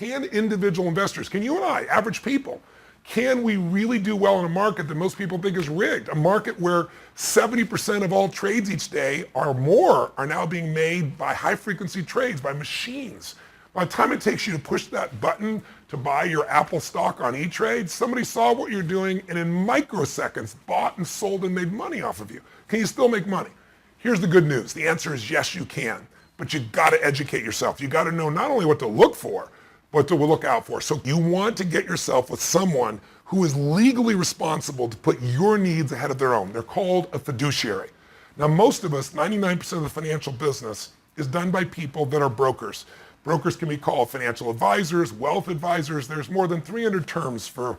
Can individual investors, can you and I, average people, can we really do well in a market that most people think is rigged? A market where 70% of all trades each day or more are now being made by high frequency trades, by machines. By the time it takes you to push that button to buy your Apple stock on E-Trade, somebody saw what you're doing and in microseconds bought and sold and made money off of you. Can you still make money? Here's the good news. The answer is yes, you can. But you got to educate yourself. You got to know not only what to look for, but to look out for. So you want to get yourself with someone who is legally responsible to put your needs ahead of their own. They're called a fiduciary. Now, most of us, 99% of the financial business is done by people that are brokers. Brokers can be called financial advisors, wealth advisors. There's more than 300 terms for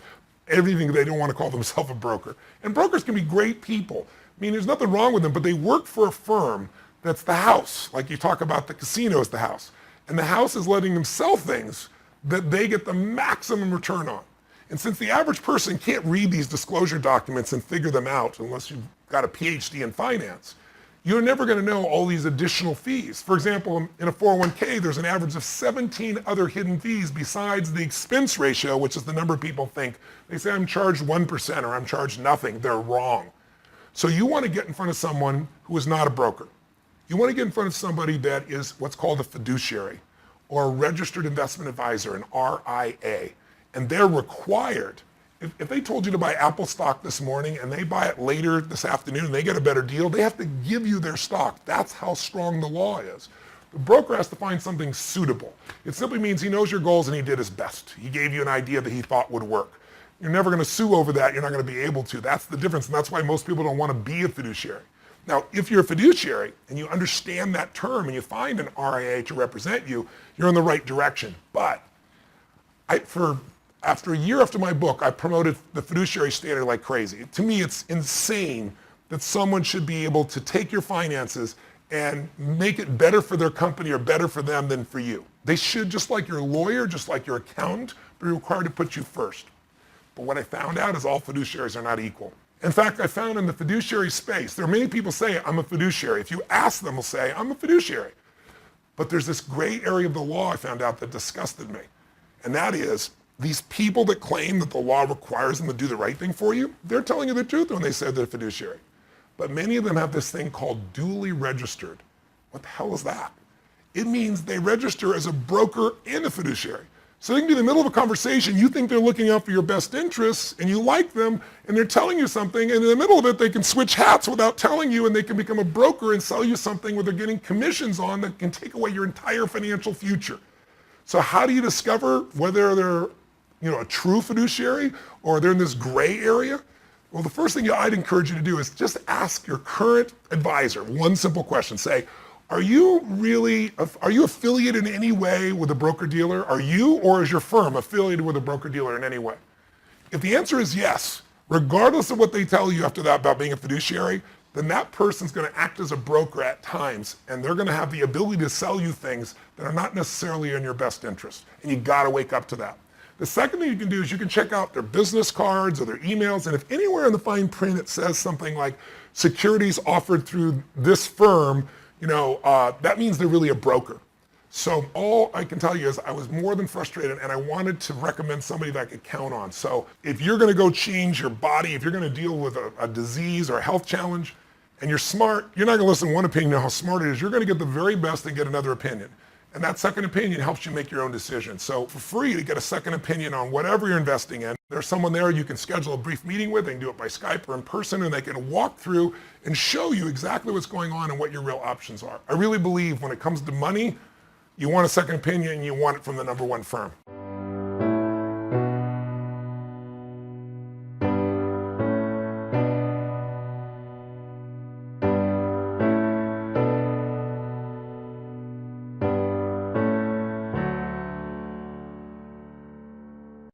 everything. They don't want to call themselves a broker. And brokers can be great people. I mean, there's nothing wrong with them, but they work for a firm that's the house. Like you talk about the casino as the house. And the house is letting them sell things that they get the maximum return on. And since the average person can't read these disclosure documents and figure them out unless you've got a PhD in finance, you're never going to know all these additional fees. For example, in a 401k, there's an average of 17 other hidden fees besides the expense ratio, which is the number people think. They say, I'm charged 1% or I'm charged nothing. They're wrong. So you want to get in front of someone who is not a broker. You want to get in front of somebody that is what's called a fiduciary or a registered investment advisor, an RIA. And they're required. If they told you to buy Apple stock this morning and they buy it later this afternoon and they get a better deal, they have to give you their stock. That's how strong the law is. The broker has to find something suitable. It simply means he knows your goals and he did his best. He gave you an idea that he thought would work. You're never going to sue over that. You're not going to be able to. That's the difference, and that's why most people don't want to be a fiduciary. Now, if you're a fiduciary and you understand that term and you find an RIA to represent you, you're in the right direction. But after a year after my book, I promoted the fiduciary standard like crazy. To me, it's insane that someone should be able to take your finances and make it better for their company or better for them than for you. They should, just like your lawyer, just like your accountant, be required to put you first. But what I found out is all fiduciaries are not equal. In fact, I found in the fiduciary space, there are many people say, I'm a fiduciary. If you ask them, they'll say, I'm a fiduciary. But there's this gray area of the law I found out that disgusted me. And that is, these people that claim that the law requires them to do the right thing for you, they're telling you the truth when they say they're fiduciary. But many of them have this thing called duly registered. What the hell is that? It means they register as a broker and a fiduciary. So they can be in the middle of a conversation, you think they're looking out for your best interests, and you like them, and they're telling you something, and in the middle of it, they can switch hats without telling you, and they can become a broker and sell you something where they're getting commissions on that can take away your entire financial future. So how do you discover whether they're a true fiduciary or they're in this gray area? Well, the first thing I'd encourage you to do is just ask your current advisor one simple question. Say, are you affiliated in any way with a broker-dealer? Are you or is your firm affiliated with a broker-dealer in any way? If the answer is yes, regardless of what they tell you after that about being a fiduciary, then that person's going to act as a broker at times, and they're going to have the ability to sell you things that are not necessarily in your best interest. And you got to wake up to that. The second thing you can do is you can check out their business cards or their emails, and if anywhere in the fine print it says something like securities offered through this firm, that means they're really a broker. So all I can tell you is I was more than frustrated, and I wanted to recommend somebody that I could count on. So if you're going to go change your body, if you're going to deal with a disease or a health challenge, and you're smart, you're not going to listen to one opinion on how smart it is. You're going to get the very best and get another opinion. And that second opinion helps you make your own decision. So for free to get a second opinion on whatever you're investing in, there's someone there you can schedule a brief meeting with. They can do it by Skype or in person, and they can walk through and show you exactly what's going on and what your real options are. I really believe when it comes to money, you want a second opinion and you want it from the number one firm.